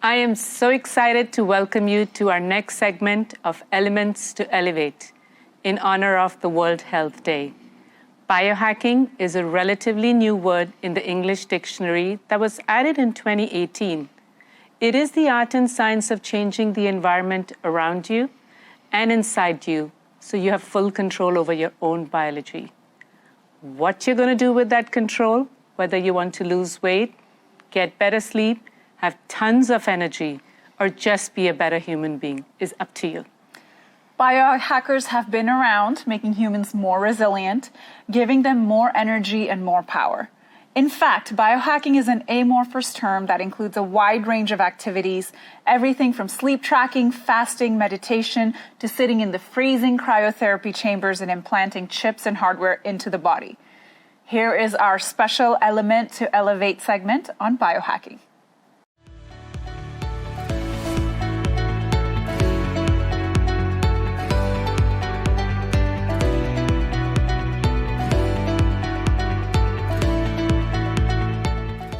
I am so excited to welcome you to our next segment of Elements to Elevate in honor of the World Health Day. Biohacking is a relatively new word in the English dictionary that was added in 2018. It is the art and science of changing the environment around you and inside you so you have full control over your own biology. What you're going to do with that control, whether you want to lose weight, get better sleep, have tons of energy, or just be a better human being, is up to you. Biohackers have been around, making humans more resilient, giving them more energy and more power. In fact, biohacking is an amorphous term that includes a wide range of activities, everything from sleep tracking, fasting, meditation, to sitting in the freezing cryotherapy chambers and implanting chips and hardware into the body. Here is our special Element to Elevate segment on biohacking.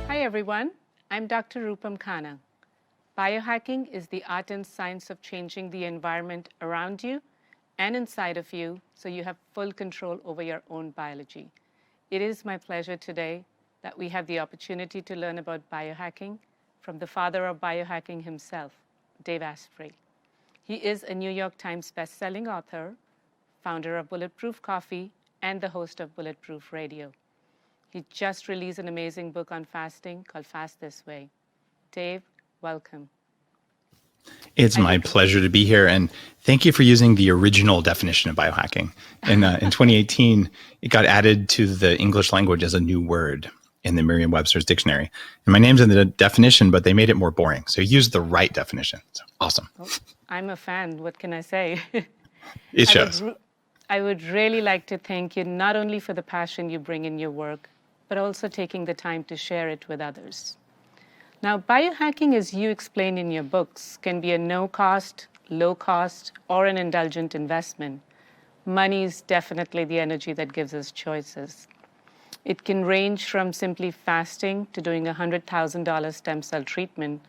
Hi everyone, I'm Dr. Rupam Khanna. Biohacking is the art and science of changing the environment around you and inside of you so you have full control over your own biology. It is my pleasure today that we have the opportunity to learn about biohacking from the father of biohacking himself, Dave Asprey. He is a New York Times bestselling author, founder of Bulletproof Coffee, and the host of Bulletproof Radio. He just released an amazing book on fasting called Fast This Way. Dave, welcome. It's my pleasure to be here, and thank you for using the original definition of biohacking. In 2018, it got added to the English language as a new word in the Merriam-Webster's dictionary. And my name's in the definition, but they made it more boring. So you used the right definition. So awesome. Oh, I'm a fan. What can I say? It shows. I would really like to thank you not only for the passion you bring in your work, but also taking the time to share it with others. Now, biohacking, as you explain in your books, can be a no-cost, low-cost, or an indulgent investment. Money is definitely the energy that gives us choices. It can range from simply fasting to doing a $100,000 stem cell treatment.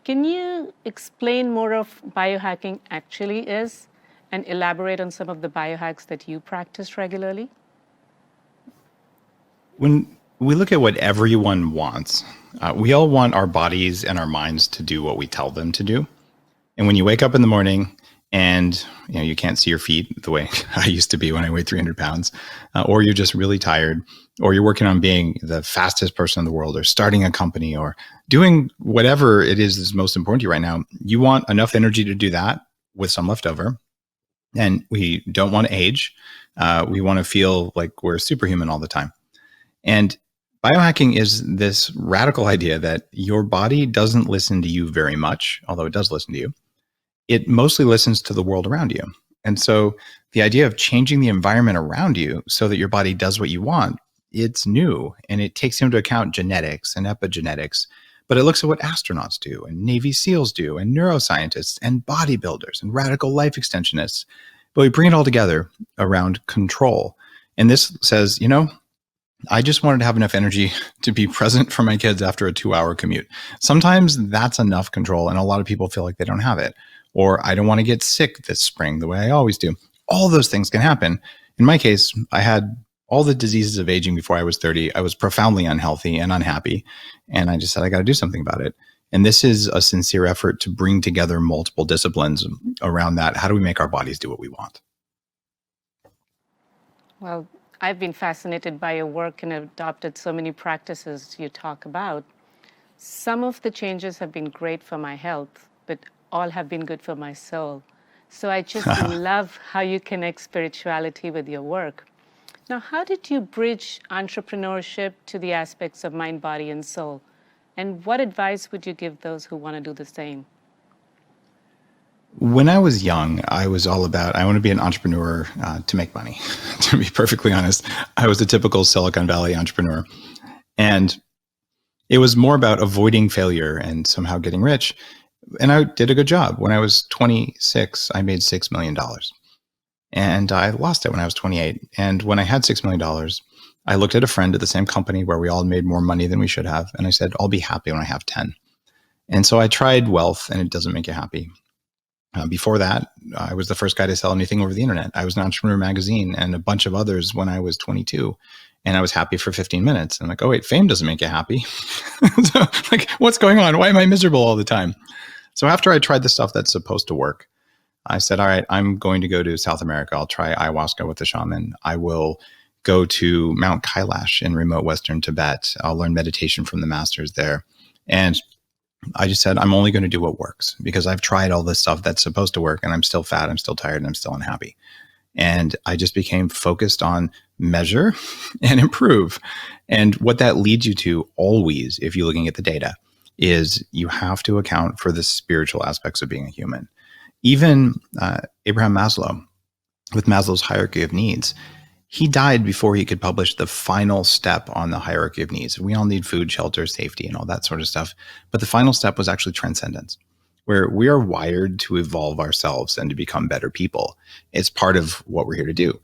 Can you explain more of biohacking actually is and elaborate on some of the biohacks that you practice regularly? When we look at what everyone wants, we all want our bodies and our minds to do what we tell them to do. And when you wake up in the morning and you can't see your feet the way I used to be when I weighed 300 pounds, or you're just really tired, or you're working on being the fastest person in the world, or starting a company, or doing whatever it is that's most important to you right now, you want enough energy to do that with some left over. And we don't want to age. We want to feel like we're superhuman all the time. And biohacking is this radical idea that your body doesn't listen to you very much, although it does listen to you. It mostly listens to the world around you. And so the idea of changing the environment around you so that your body does what you want, it's new. And it takes into account genetics and epigenetics. But it looks at what astronauts do, and Navy SEALs do, and neuroscientists, and bodybuilders, and radical life extensionists. But we bring it all together around control. And this says, I just wanted to have enough energy to be present for my kids after a 2-hour commute. Sometimes that's enough control, and a lot of people feel like they don't have it. Or I don't want to get sick this spring the way I always do. All those things can happen. In my case, I had all the diseases of aging before I was 30. I was profoundly unhealthy and unhappy. And I just said, I got to do something about it. And this is a sincere effort to bring together multiple disciplines around that. How do we make our bodies do what we want? Well, I've been fascinated by your work and adopted so many practices you talk about. Some of the changes have been great for my health, but all have been good for my soul. So I just love how you connect spirituality with your work. Now, how did you bridge entrepreneurship to the aspects of mind, body, and soul? And what advice would you give those who want to do the same? When I was young, I was all about, I want to be an entrepreneur to make money. To be perfectly honest, I was a typical Silicon Valley entrepreneur. And it was more about avoiding failure and somehow getting rich. And I did a good job. When I was 26, I made $6 million. And I lost it when I was 28. And when I had $6 million, I looked at a friend at the same company where we all made more money than we should have. And I said, I'll be happy when I have 10. And so I tried wealth, and it doesn't make you happy. Before that, I was the first guy to sell anything over the internet. I was an Entrepreneur Magazine and a bunch of others when I was 22. And I was happy for 15 minutes. And I'm like, oh, wait, fame doesn't make you happy. So, like, what's going on? Why am I miserable all the time? So after I tried the stuff that's supposed to work, I said, all right, I'm going to go to South America. I'll try ayahuasca with the shaman. I will go to Mount Kailash in remote Western Tibet. I'll learn meditation from the masters there. And I just said, I'm only going to do what works, because I've tried all this stuff that's supposed to work and I'm still fat, I'm still tired, and I'm still unhappy. And I just became focused on measure and improve. And what that leads you to always, if you're looking at the data, is you have to account for the spiritual aspects of being a human. Even Abraham Maslow, with Maslow's hierarchy of needs, he died before he could publish the final step on the hierarchy of needs. We all need food, shelter, safety, and all that sort of stuff. But the final step was actually transcendence, where we are wired to evolve ourselves and to become better people. It's part of what we're here to do.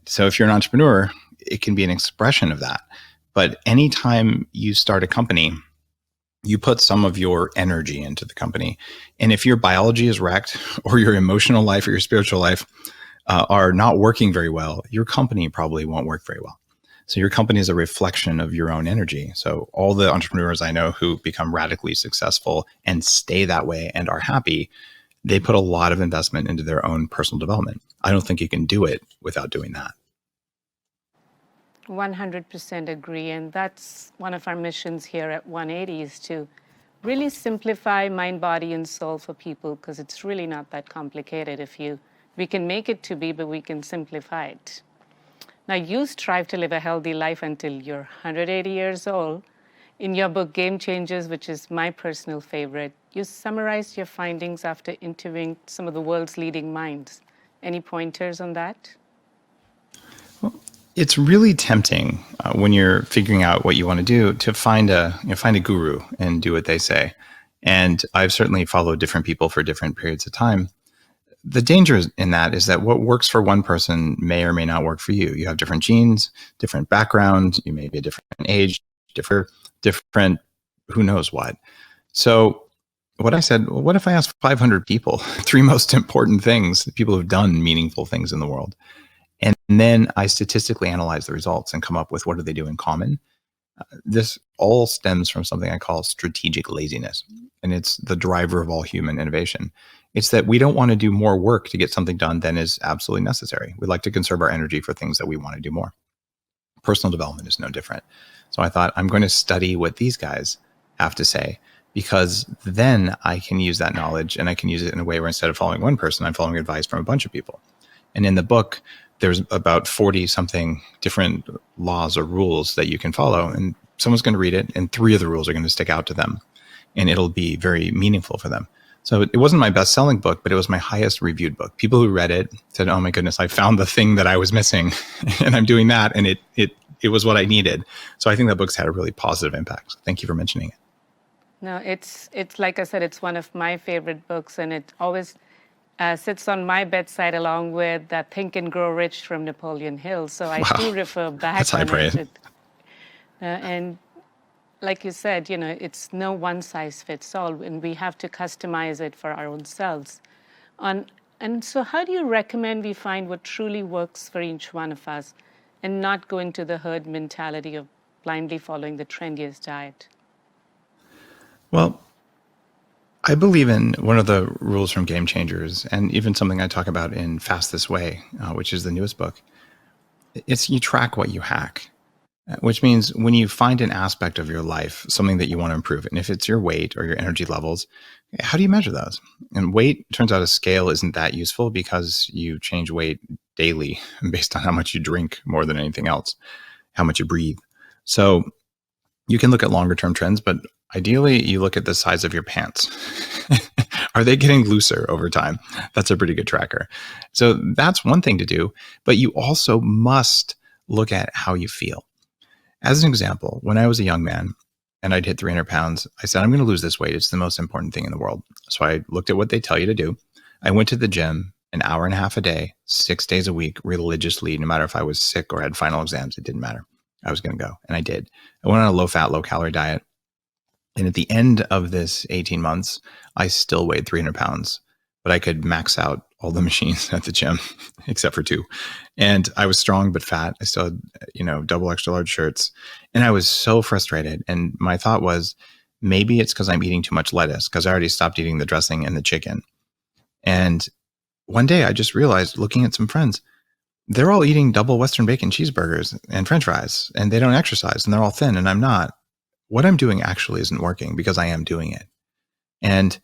So if you're an entrepreneur, it can be an expression of that. But anytime you start a company, you put some of your energy into the company. And if your biology is wrecked, or your emotional life or your spiritual life are not working very well, your company probably won't work very well. So your company is a reflection of your own energy. So all the entrepreneurs I know who become radically successful and stay that way and are happy, they put a lot of investment into their own personal development. I don't think you can do it without doing that. 100% agree. And that's one of our missions here at 180, is to really simplify mind, body, and soul for people, because it's really not that complicated. We can make it to be, but we can simplify it. Now, you strive to live a healthy life until you're 180 years old. In your book, Game Changers, which is my personal favorite, you summarized your findings after interviewing some of the world's leading minds. Any pointers on that? Well, it's really tempting when you're figuring out what you want to do to find a guru and do what they say. And I've certainly followed different people for different periods of time. The danger in that is that what works for one person may or may not work for you. You have different genes, different backgrounds, you may be a different age, different who knows what. So what I said, well, what if I ask 500 people, 3 most important things, people who've done meaningful things in the world? And then I statistically analyze the results and come up with what do they do in common. This all stems from something I call strategic laziness. And it's the driver of all human innovation. It's that we don't want to do more work to get something done than is absolutely necessary. We like to conserve our energy for things that we want to do more. Personal development is no different. So I thought, I'm going to study what these guys have to say, because then I can use that knowledge and I can use it in a way where instead of following one person, I'm following advice from a bunch of people. And in the book, there's about 40 something different laws or rules that you can follow. And someone's going to read it, and 3 of the rules are going to stick out to them. And it'll be very meaningful for them. So it wasn't my best-selling book, but it was my highest reviewed book. People who read it said, oh my goodness, I found the thing that I was missing and I'm doing that. And it was what I needed. So I think that book's had a really positive impact. Thank you for mentioning it. No, it's like I said, it's one of my favorite books, and it always sits on my bedside along with that Think and Grow Rich from Napoleon Hill. So I do refer back. That's high praise. And like you said, it's no one size fits all, and we have to customize it for our own selves. And so how do you recommend we find what truly works for each one of us and not go into the herd mentality of blindly following the trendiest diet? Well, I believe in one of the rules from Game Changers, and even something I talk about in Fast This Way, which is the newest book. It's you track what you hack. Which means when you find an aspect of your life, something that you want to improve, and if it's your weight or your energy levels, how do you measure those? And weight, turns out a scale isn't that useful because you change weight daily based on how much you drink more than anything else, how much you breathe. So you can look at longer term trends, but ideally you look at the size of your pants. Are they getting looser over time? That's a pretty good tracker. So that's one thing to do, but you also must look at how you feel. As an example, when I was a young man and I'd hit 300 pounds, I said, I'm going to lose this weight. It's the most important thing in the world. So I looked at what they tell you to do. I went to the gym an hour and a half a day, 6 days a week, religiously, no matter if I was sick or had final exams, it didn't matter. I was going to go. And I did. I went on a low fat, low calorie diet. And at the end of this 18 months, I still weighed 300 pounds, but I could max out all the machines at the gym except for two. And I was strong but fat. I still had, double extra large shirts. And I was so frustrated. And my thought was, maybe it's because I'm eating too much lettuce, because I already stopped eating the dressing and the chicken. And one day I just realized, looking at some friends, they're all eating double Western bacon cheeseburgers and French fries, and they don't exercise, and they're all thin, and I'm not. What I'm doing actually isn't working, because I am doing it. And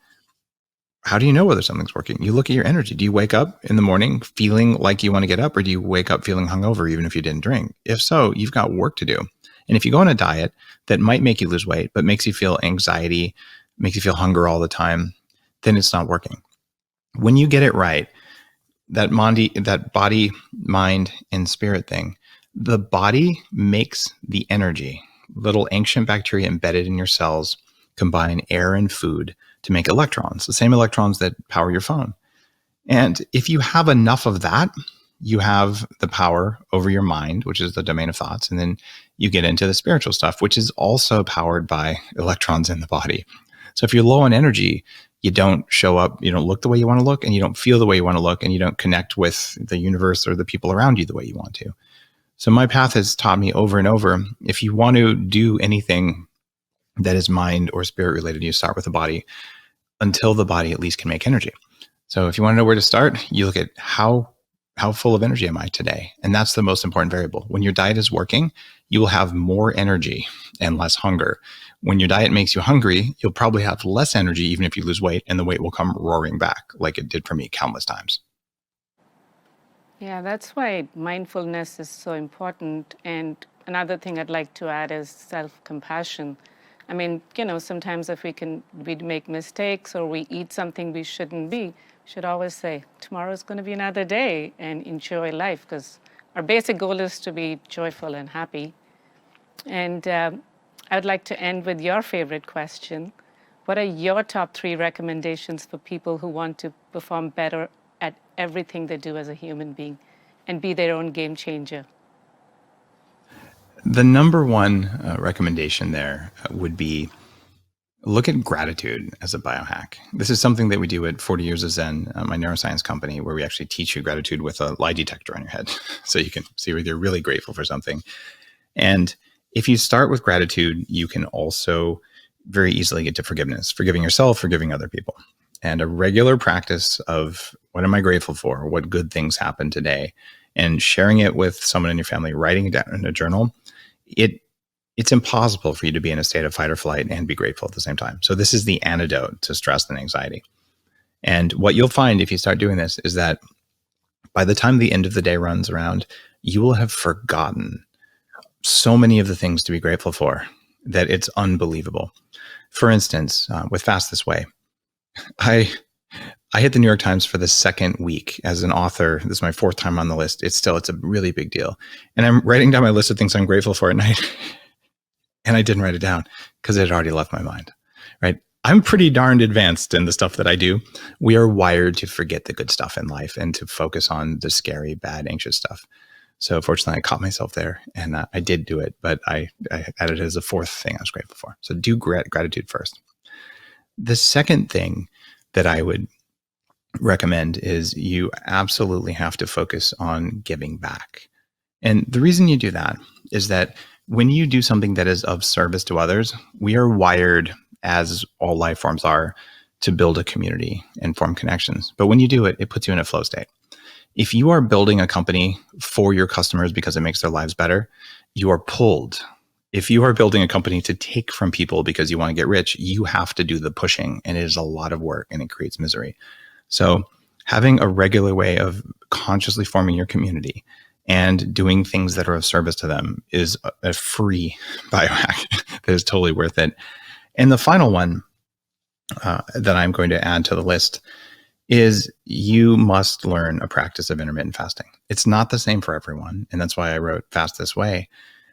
how do you know whether something's working? You look at your energy. Do you wake up in the morning feeling like you want to get up, or do you wake up feeling hungover even if you didn't drink? If so, you've got work to do. And if you go on a diet that might make you lose weight, but makes you feel anxiety, makes you feel hunger all the time, then it's not working. When you get it right, that body, mind, and spirit thing, the body makes the energy. Little ancient bacteria embedded in your cells combine air and food to make electrons, the same electrons that power your phone. And if you have enough of that, you have the power over your mind, which is the domain of thoughts. And then you get into the spiritual stuff, which is also powered by electrons in the body. So if you're low on energy, you don't show up, you don't look the way you want to look, and you don't feel the way you want to look, and you don't connect with the universe or the people around you the way you want to. So my path has taught me over and over, if you want to do anything that is mind or spirit related, you start with the body until the body at least can make energy. So if you want to know where to start, you look at how full of energy am I today? And that's the most important variable. When your diet is working, you will have more energy and less hunger. When your diet makes you hungry, you'll probably have less energy even if you lose weight, and the weight will come roaring back like it did for me countless times. Yeah, that's why mindfulness is so important. And another thing I'd like to add is self-compassion. I mean, sometimes if we make mistakes or we eat something we shouldn't be, we should always say, tomorrow's going to be another day, and enjoy life, because our basic goal is to be joyful and happy. And I'd like to end with your favorite question. What are your top 3 recommendations for people who want to perform better at everything they do as a human being and be their own game changer? The number one recommendation there would be, look at gratitude as a biohack. This is something that we do at 40 Years of Zen, my neuroscience company, where we actually teach you gratitude with a lie detector on your head. So you can see whether you're really grateful for something. And if you start with gratitude, you can also very easily get to forgiveness, forgiving yourself, forgiving other people. And a regular practice of, what am I grateful for? What good things happened today? And sharing it with someone in your family, writing it down in a journal, it's impossible for you to be in a state of fight or flight and be grateful at the same time. So this is the antidote to stress and anxiety. And what you'll find if you start doing this is that by the time the end of the day runs around, you will have forgotten so many of the things to be grateful for that it's unbelievable. For instance, with Fast This Way, I hit the New York Times for the second week as an author. This is my 4th time on the list. It's a really big deal. And I'm writing down my list of things I'm grateful for at night. And I didn't write it down because it had already left my mind, right? I'm pretty darned advanced in the stuff that I do. We are wired to forget the good stuff in life and to focus on the scary, bad, anxious stuff. So fortunately, I caught myself there, and I did do it, but I added it as a 4th thing I was grateful for. So do gratitude first. The second thing that I would recommend is you absolutely have to focus on giving back. And the reason you do that is that when you do something that is of service to others, we are wired, as all life forms are, to build a community and form connections. But when you do it, it puts you in a flow state. If you are building a company for your customers because it makes their lives better, you are pulled. If you are building a company to take from people because you want to get rich, you have to do the pushing, and it is a lot of work and it creates misery. So having a regular way of consciously forming your community and doing things that are of service to them is a free biohack that is totally worth it. And the final one that I'm going to add to the list is you must learn a practice of intermittent fasting. It's not the same for everyone, and that's why I wrote Fast This Way.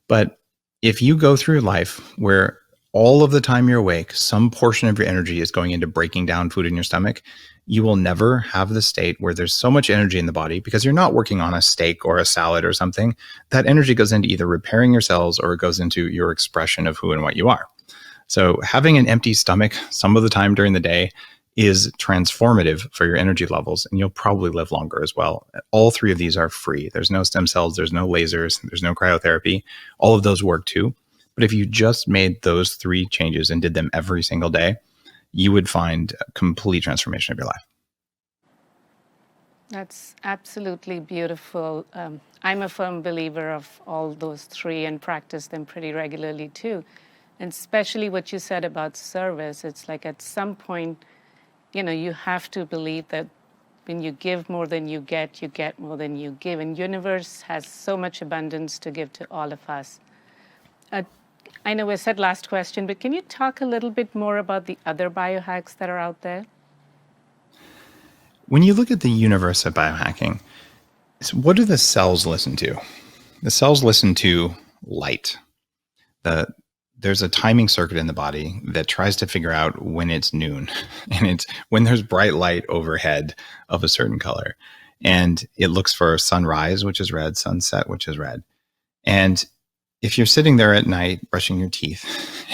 But if you go through life where all of the time you're awake, some portion of your energy is going into breaking down food in your stomach, you will never have the state where there's so much energy in the body because you're not working on a steak or a salad or something. That energy goes into either repairing your cells or it goes into your expression of who and what you are. So having an empty stomach some of the time during the day is transformative for your energy levels, and you'll probably live longer as well. All three of these are free. There's no stem cells, there's no lasers, there's no cryotherapy. All of those work too. But if you just made those three changes and did them every single day, you would find a complete transformation of your life. That's absolutely beautiful. I'm a firm believer of all those three and practice them pretty regularly too. And especially what you said about service, it's like at some point, you have to believe that when you give more than you get more than you give. And universe has so much abundance to give to all of us. I know I said last question, but can you talk a little bit more about the other biohacks that are out there? When you look at the universe of biohacking, what do the cells listen to? The cells listen to light. There's a timing circuit in the body that tries to figure out when it's noon, and it's when there's bright light overhead of a certain color. And it looks for sunrise, which is red, sunset, which is red. And if you're sitting there at night brushing your teeth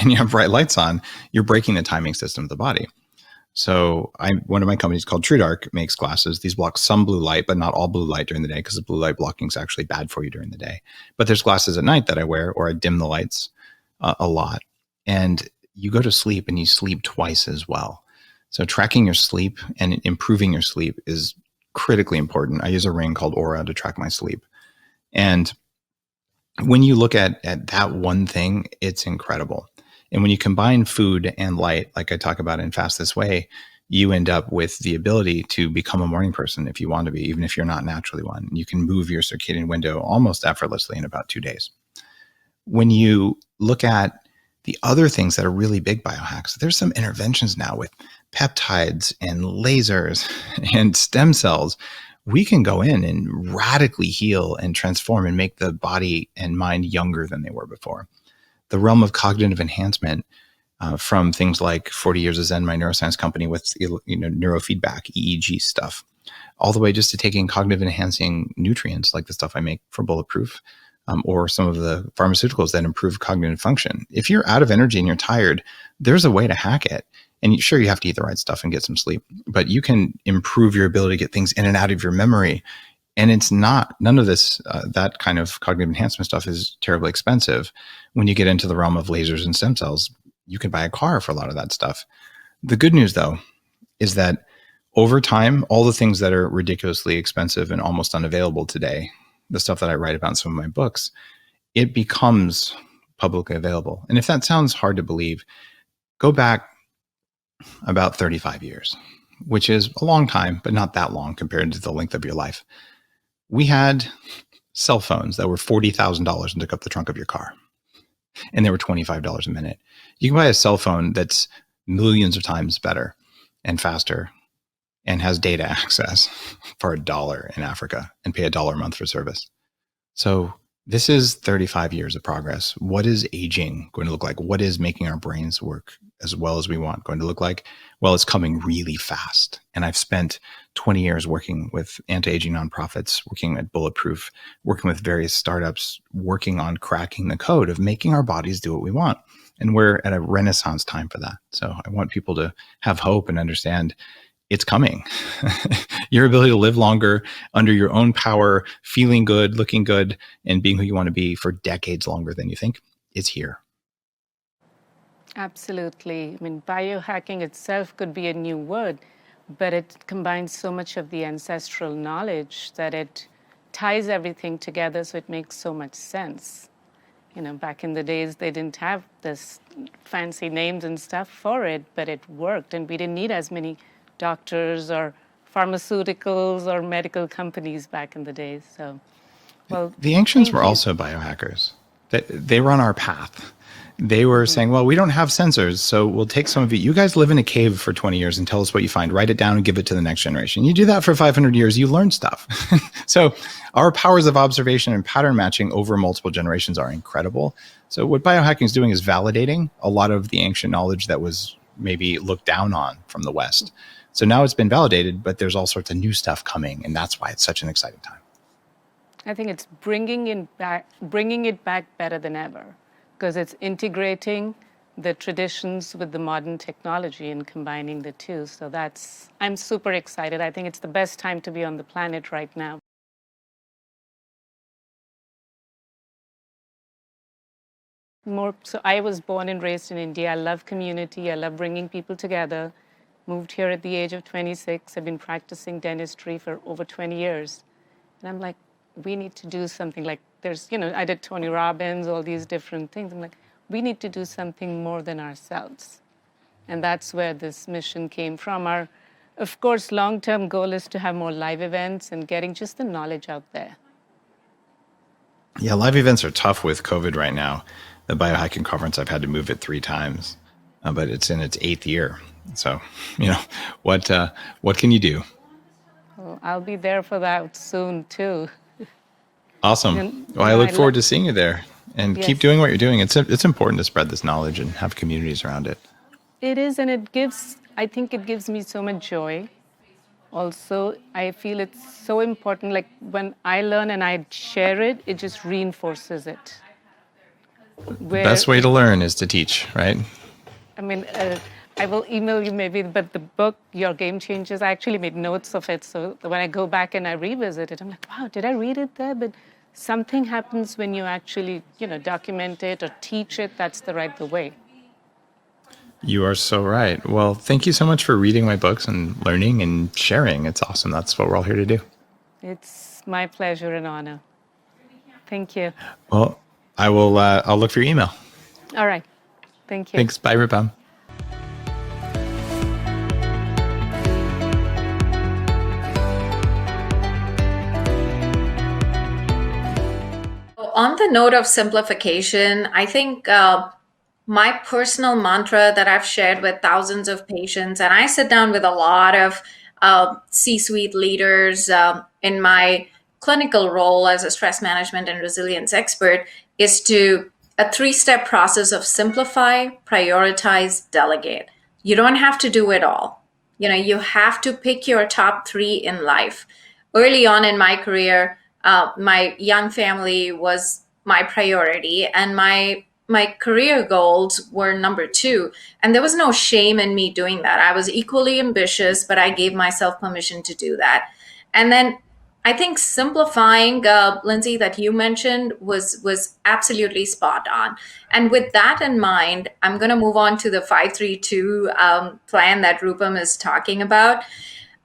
and you have bright lights on, you're breaking the timing system of the body. So one of my companies called TrueDark makes glasses. These block some blue light, but not all blue light during the day, because the blue light blocking is actually bad for you during the day. But there's glasses at night that I wear, or I dim the lights a lot. And you go to sleep and you sleep twice as well. So tracking your sleep and improving your sleep is critically important. I use a ring called Aura to track my sleep. And when you look at that one thing, it's incredible. And when you combine food and light, like I talk about in Fast This Way, you end up with the ability to become a morning person if you want to be, even if you're not naturally one. You can move your circadian window almost effortlessly in about 2 days. When you look at the other things that are really big biohacks, there's some interventions now with peptides and lasers and stem cells. We can go in and radically heal and transform and make the body and mind younger than they were before. The realm of cognitive enhancement, from things like 40 Years of Zen, my neuroscience company with neurofeedback, EEG stuff, all the way just to taking cognitive enhancing nutrients like the stuff I make for Bulletproof, or some of the pharmaceuticals that improve cognitive function. If you're out of energy and you're tired, there's a way to hack it. And sure, you have to eat the right stuff and get some sleep, but you can improve your ability to get things in and out of your memory. And it's none of this, that kind of cognitive enhancement stuff is terribly expensive. When you get into the realm of lasers and stem cells, you can buy a car for a lot of that stuff. The good news, though, is that over time, all the things that are ridiculously expensive and almost unavailable today, the stuff that I write about in some of my books, it becomes publicly available. And if that sounds hard to believe, go back about 35 years, which is a long time, but not that long compared to the length of your life. We had cell phones that were $40,000 and took up the trunk of your car, and they were $25 a minute. You can buy a cell phone that's millions of times better and faster and has data access for $1 in Africa and pay $1 a month for service. So this is 35 years of progress. What is aging going to look like? What is making our brains work as well as we want going to look like? Well, it's coming really fast. And I've spent 20 years working with anti-aging nonprofits, working at Bulletproof, working with various startups, working on cracking the code of making our bodies do what we want. And we're at a renaissance time for that. So I want people to have hope and understand it's coming. Your ability to live longer under your own power, feeling good, looking good, and being who you want to be for decades longer than you think is here. Absolutely. I mean, biohacking itself could be a new word, but it combines so much of the ancestral knowledge that it ties everything together, so it makes so much sense. Back in the days, they didn't have this fancy names and stuff for it, but it worked, and we didn't need as many doctors or pharmaceuticals or medical companies back in the days. So, well, the ancients were also biohackers. They were on our path. They were saying, well, we don't have sensors, so we'll take some of it. You guys live in a cave for 20 years and tell us what you find. Write it down and give it to the next generation. You do that for 500 years, you learn stuff. So our powers of observation and pattern matching over multiple generations are incredible. So what biohacking is doing is validating a lot of the ancient knowledge that was maybe looked down on from the West. So now it's been validated, but there's all sorts of new stuff coming, and that's why it's such an exciting time. I think it's bringing it back better than ever, because it's integrating the traditions with the modern technology and combining the two. So I'm super excited. I think it's the best time to be on the planet right now. So I was born and raised in India. I love community. I love bringing people together. Moved here at the age of 26. I've been practicing dentistry for over 20 years. And I'm like, we need to do something like I did Tony Robbins, all these different things. I'm like, we need to do something more than ourselves. And that's where this mission came from. Our, of course, long-term goal is to have more live events and getting just the knowledge out there. Yeah, live events are tough with COVID right now. The biohacking conference, I've had to move it 3 times, but it's in its 8th year. So, what can you do? Well, I'll be there for that soon too. Awesome. Well, I look forward to seeing you there, and keep doing what you're doing. It's important to spread this knowledge and have communities around it. It is, and I think it gives me so much joy. Also, I feel it's so important. Like when I learn and I share it, it just reinforces it. The best way to learn is to teach, right? I mean, I will email you maybe, but the book, Your Game Changers, I actually made notes of it. So when I go back and I revisit it, I'm like, wow, did I read it there? But something happens when you actually, document it or teach it. That's the way. You are so right. Well, thank you so much for reading my books and learning and sharing. It's awesome. That's what we're all here to do. It's my pleasure and honor. Thank you. Well, I'll look for your email. All right. Thank you. Thanks. Bye, Rupam. On the note of simplification, I think my personal mantra that I've shared with thousands of patients, and I sit down with a lot of C-suite leaders in my clinical role as a stress management and resilience expert, is to a 3-step process of simplify, prioritize, delegate. You don't have to do it all. You have to pick your top 3 in life. Early on in my career, my young family was my priority, and my career goals were number 2. And there was no shame in me doing that. I was equally ambitious, but I gave myself permission to do that. And then I think simplifying, Lindsay, that you mentioned was absolutely spot on. And with that in mind, I'm going to move on to the 532 plan that Rupam is talking about.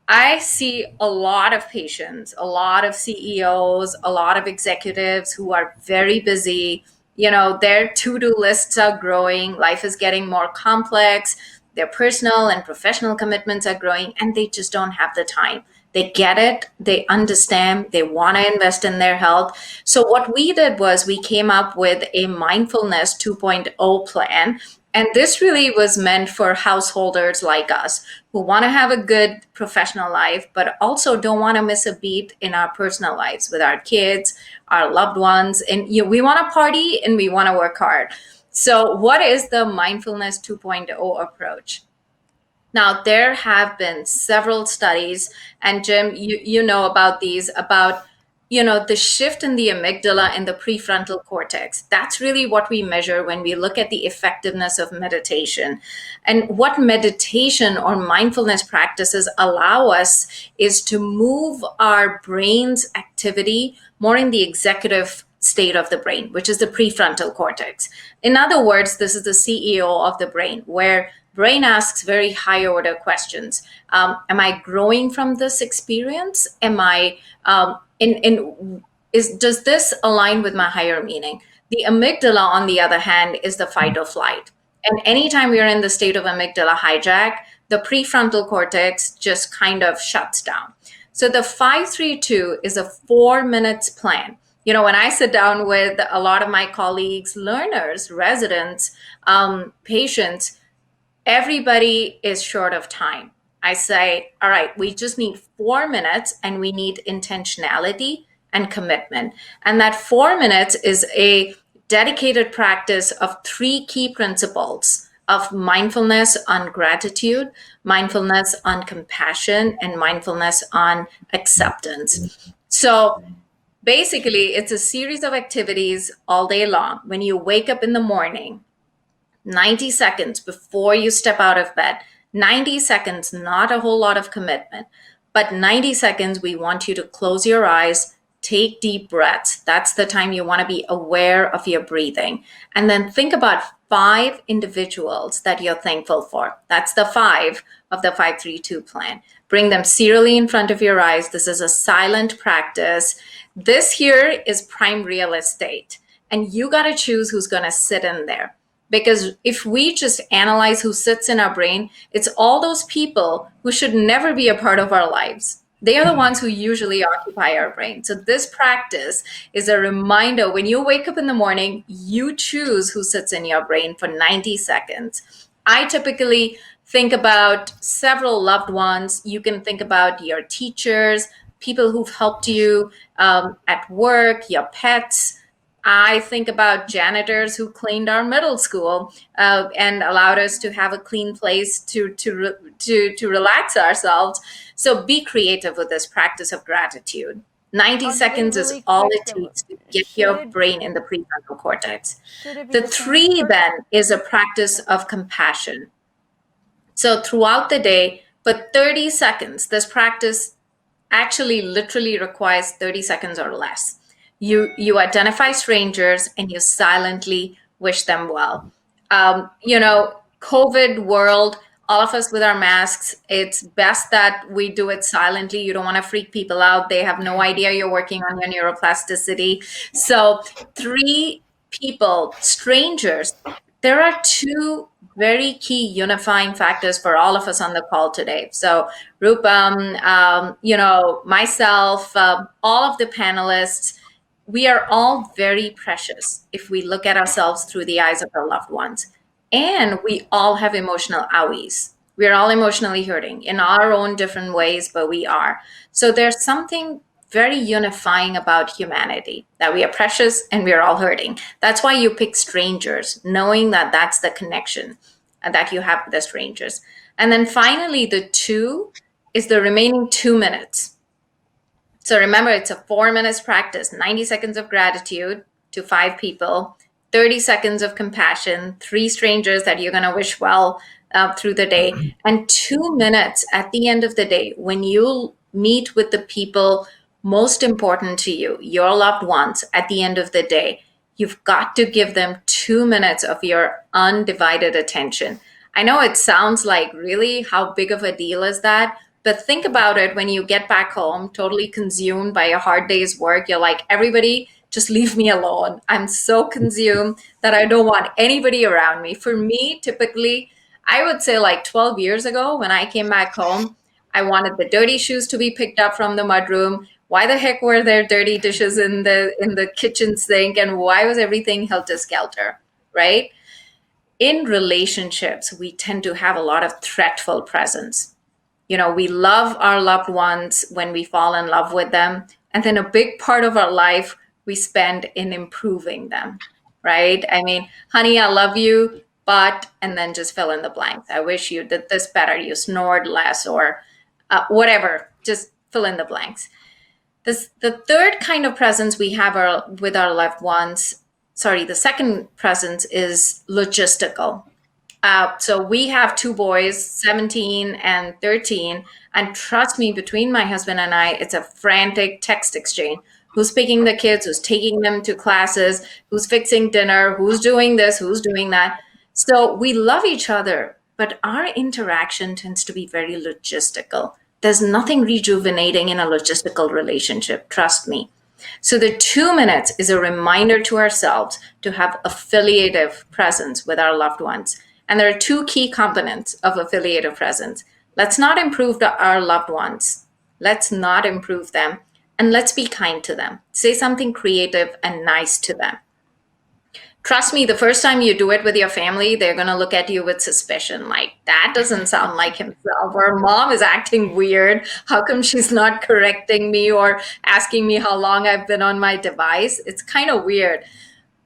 I see a lot of patients, a lot of CEOs, a lot of executives who are very busy. Their to-do lists are growing. Life is getting more complex. Their personal and professional commitments are growing, and they just don't have the time. They get it. They understand. They want to invest in their health. So what we did was we came up with a Mindfulness 2.0 plan. And this really was meant for householders like us who want to have a good professional life, but also don't want to miss a beat in our personal lives with our kids, our loved ones. And we want to party and we want to work hard. So what is the Mindfulness 2.0 approach? Now, there have been several studies, and Jim, you know about these, about the shift in the amygdala and the prefrontal cortex. That's really what we measure when we look at the effectiveness of meditation. And what meditation or mindfulness practices allow us is to move our brain's activity more in the executive state of the brain, which is the prefrontal cortex. In other words, this is the CEO of the brain, where brain asks very high order questions. Am I growing from this experience? Am I does this align with my higher meaning? The amygdala, on the other hand, is the fight or flight. And anytime we are in the state of amygdala hijack, the prefrontal cortex just kind of shuts down. So the 532 is a 4 minutes plan. When I sit down with a lot of my colleagues, learners, residents, patients, everybody is short of time. I say, all right, we just need 4 minutes and we need intentionality and commitment. And that 4 minutes is a dedicated practice of 3 key principles of mindfulness on gratitude, mindfulness on compassion, and mindfulness on acceptance. So basically, it's a series of activities all day long. When you wake up in the morning, 90 seconds before you step out of bed. 90 seconds, not a whole lot of commitment, but 90 seconds, we want you to close your eyes, take deep breaths. That's the time you want to be aware of your breathing. And then think about 5 individuals that you're thankful for. That's the 5 of the 5-3-2 plan. Bring them serially in front of your eyes. This is a silent practice. This here is prime real estate. And you got to choose who's going to sit in there. Because if we just analyze who sits in our brain, it's all those people who should never be a part of our lives. They are the ones who usually occupy our brain. So this practice is a reminder when you wake up in the morning, you choose who sits in your brain for 90 seconds. I typically think about several loved ones. You can think about your teachers, people who've helped you at work, your pets. I think about janitors who cleaned our middle school and allowed us to have a clean place to relax ourselves. So be creative with this practice of gratitude. 90 seconds is all it takes to get your brain in the prefrontal cortex. The 3 then is a practice of compassion. So throughout the day, for 30 seconds, this practice actually literally requires 30 seconds or less. You identify strangers and you silently wish them well. COVID world, all of us with our masks, it's best that we do it silently. You don't want to freak people out. They have no idea you're working on your neuroplasticity. So 3 people, strangers, there are 2 very key unifying factors for all of us on the call today. So Rupam, myself, all of the panelists, we are all very precious if we look at ourselves through the eyes of our loved ones. And we all have emotional owies. We're all emotionally hurting in our own different ways, but we are. So there's something very unifying about humanity, that we are precious and we're all hurting. That's why you pick strangers, knowing that that's the connection that you have with the strangers. And then finally, the 2 is the remaining 2 minutes. So remember, it's a 4 minutes practice, 90 seconds of gratitude to 5 people, 30 seconds of compassion, 3 strangers that you're going to wish well through the day, and 2 minutes at the end of the day when you meet with the people most important to you, your loved ones, at the end of the day. You've got to give them 2 minutes of your undivided attention. I know it sounds like, really, how big of a deal is that? But think about it when you get back home, totally consumed by a hard day's work. You're like, everybody, just leave me alone. I'm so consumed that I don't want anybody around me. For me, typically, I would say like 12 years ago when I came back home, I wanted the dirty shoes to be picked up from the mudroom. Why the heck were there dirty dishes in the kitchen sink? And why was everything helter-skelter, right? In relationships, we tend to have a lot of threatful presence. We love our loved ones when we fall in love with them. And then a big part of our life we spend in improving them, right? I mean, honey, I love you, but, and then just fill in the blanks. I wish you did this better. You snored less or whatever, just fill in the blanks. The third kind of presence we have with our loved ones, the second presence is logistical. So we have 2 boys, 17 and 13. And trust me, between my husband and I, it's a frantic text exchange. Who's picking the kids, who's taking them to classes, who's fixing dinner, who's doing this, who's doing that. So we love each other, but our interaction tends to be very logistical. There's nothing rejuvenating in a logistical relationship, trust me. So the 2 minutes is a reminder to ourselves to have affiliative presence with our loved ones. And there are 2 key components of affiliative presence. Let's not improve our loved ones. Let's not improve them. And let's be kind to them. Say something creative and nice to them. Trust me, the first time you do it with your family, they're going to look at you with suspicion, like, that doesn't sound like himself, or mom is acting weird. How come she's not correcting me or asking me how long I've been on my device? It's kind of weird.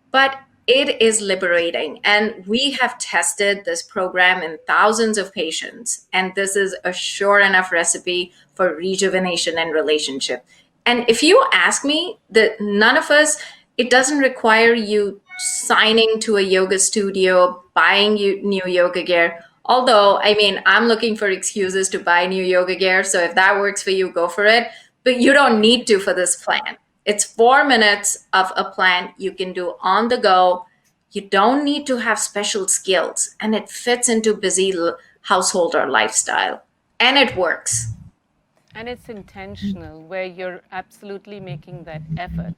But it is liberating. And we have tested this program in thousands of patients. And this is a sure enough recipe for rejuvenation and relationship. And if you ask me, that none of us, it doesn't require you signing to a yoga studio, buying new yoga gear. Although, I mean, I'm looking for excuses to buy new yoga gear. So if that works for you, go for it. But you don't need to for this plan. It's 4 minutes of a plan you can do on the go. You don't need to have special skills, and it fits into busy householder lifestyle, and it works. And it's intentional, where you're absolutely making that effort.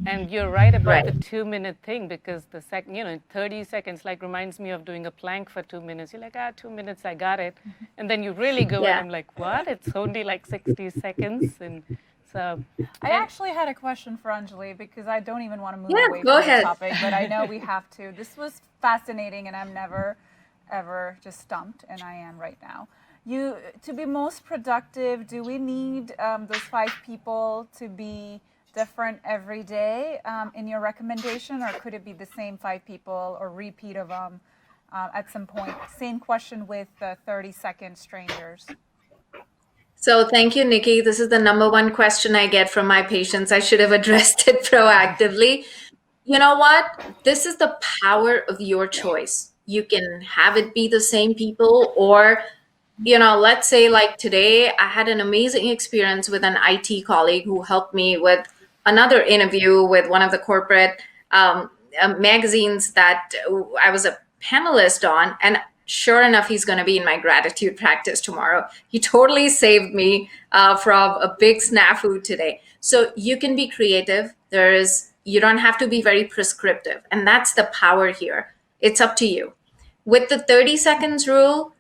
And you're right about the 2-minute thing, because the 30 seconds like reminds me of doing a plank for 2 minutes. You're like, 2 minutes, I got it. And then you really go and I'm like, what? It's only like 60 seconds. And so I actually had a question for Anjali, because I don't even want to move away go from ahead. the topic, but I know we have to. This was fascinating, and I'm never, ever just stumped, and I am right now. To be most productive, do we need those 5 people to be different every day in your recommendation, or could it be the same 5 people or repeat of them at some point? Same question with 30-second strangers. So thank you, Nikki. This is the number one question I get from my patients. I should have addressed it proactively. You know what? This is the power of your choice. You can have it be the same people, or, let's say like today, I had an amazing experience with an IT colleague who helped me with another interview with one of the corporate magazines that I was a panelist on. And sure enough, he's going to be in my gratitude practice tomorrow. He totally saved me from a big snafu today. So you can be creative. You don't have to be very prescriptive. And that's the power here. It's up to you. With the 30 seconds rule,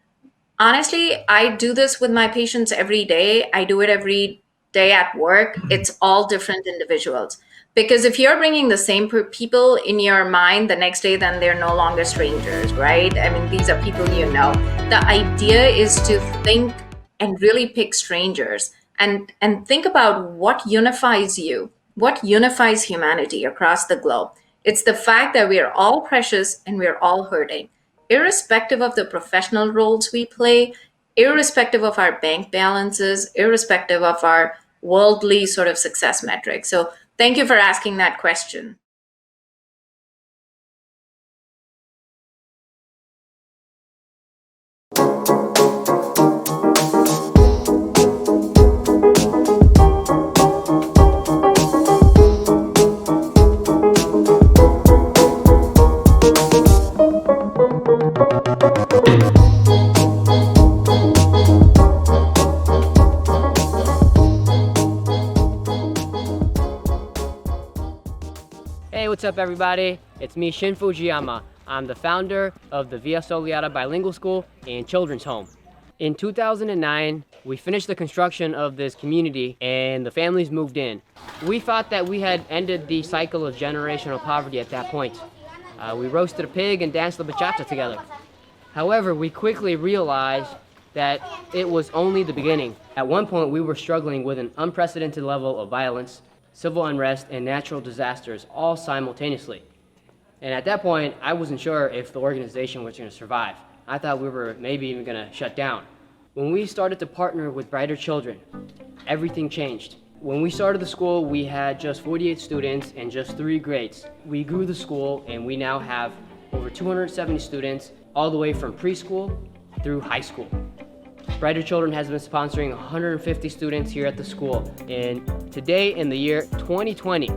honestly, I do this with my patients every day. I do it every day at work. It's all different individuals. Because if you're bringing the same people in your mind the next day, then they're no longer strangers, right? I mean, these are people you know. The idea is to think and really pick strangers and think about what unifies you, what unifies humanity across the globe. It's the fact that we are all precious and we're all hurting, irrespective of the professional roles we play, irrespective of our bank balances, irrespective of our worldly sort of success metrics. So thank you for asking that question. Hey, what's up everybody? It's me, Shin Fujiyama. I'm the founder of the Via Soleada Bilingual School and Children's Home. In 2009, we finished the construction of this community and the families moved in. We thought that we had ended the cycle of generational poverty at that point. We roasted a pig and danced the bachata together. However, we quickly realized that it was only the beginning. At one point, we were struggling with an unprecedented level of violence, civil unrest, and natural disasters all simultaneously. And at that point, I wasn't sure if the organization was going to survive. I thought we were maybe even going to shut down. When we started to partner with Brighter Children, everything changed. When we started the school, we had just 48 students and just 3 grades. We grew the school, and we now have over 270 students, all the way from preschool through high school. Brighter Children has been sponsoring 150 students here at the school. And today, in the year 2020,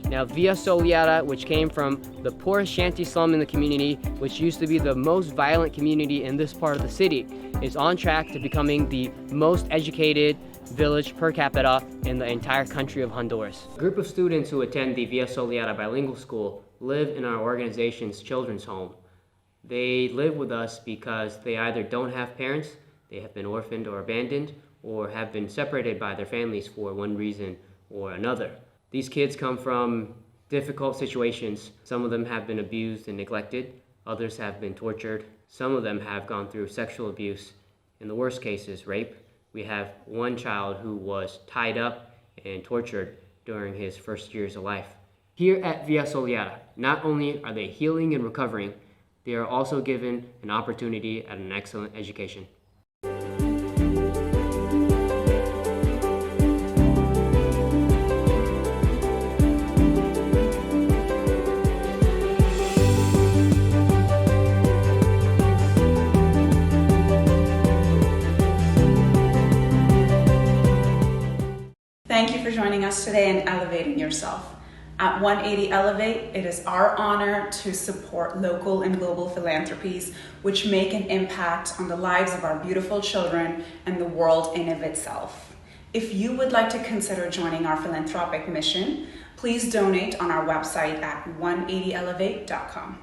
now Via Soleada, which came from the poorest shanty slum in the community, which used to be the most violent community in this part of the city, is on track to becoming the most educated village per capita in the entire country of Honduras. A group of students who attend the Via Soleada Bilingual School live in our organization's children's home. They live with us because they either don't have parents, they have been orphaned or abandoned, or have been separated by their families for one reason or another. These kids come from difficult situations. Some of them have been abused and neglected. Others have been tortured. Some of them have gone through sexual abuse. In the worst cases, rape. We have one child who was tied up and tortured during his first years of life. Here at Via Soleada, not only are they healing and recovering, they are also given an opportunity at an excellent education. joining us today and elevating yourself. At 180 Elevate, it is our honor to support local and global philanthropies which make an impact on the lives of our beautiful children and the world in of itself. If you would like to consider joining our philanthropic mission, please donate on our website at 180elevate.com.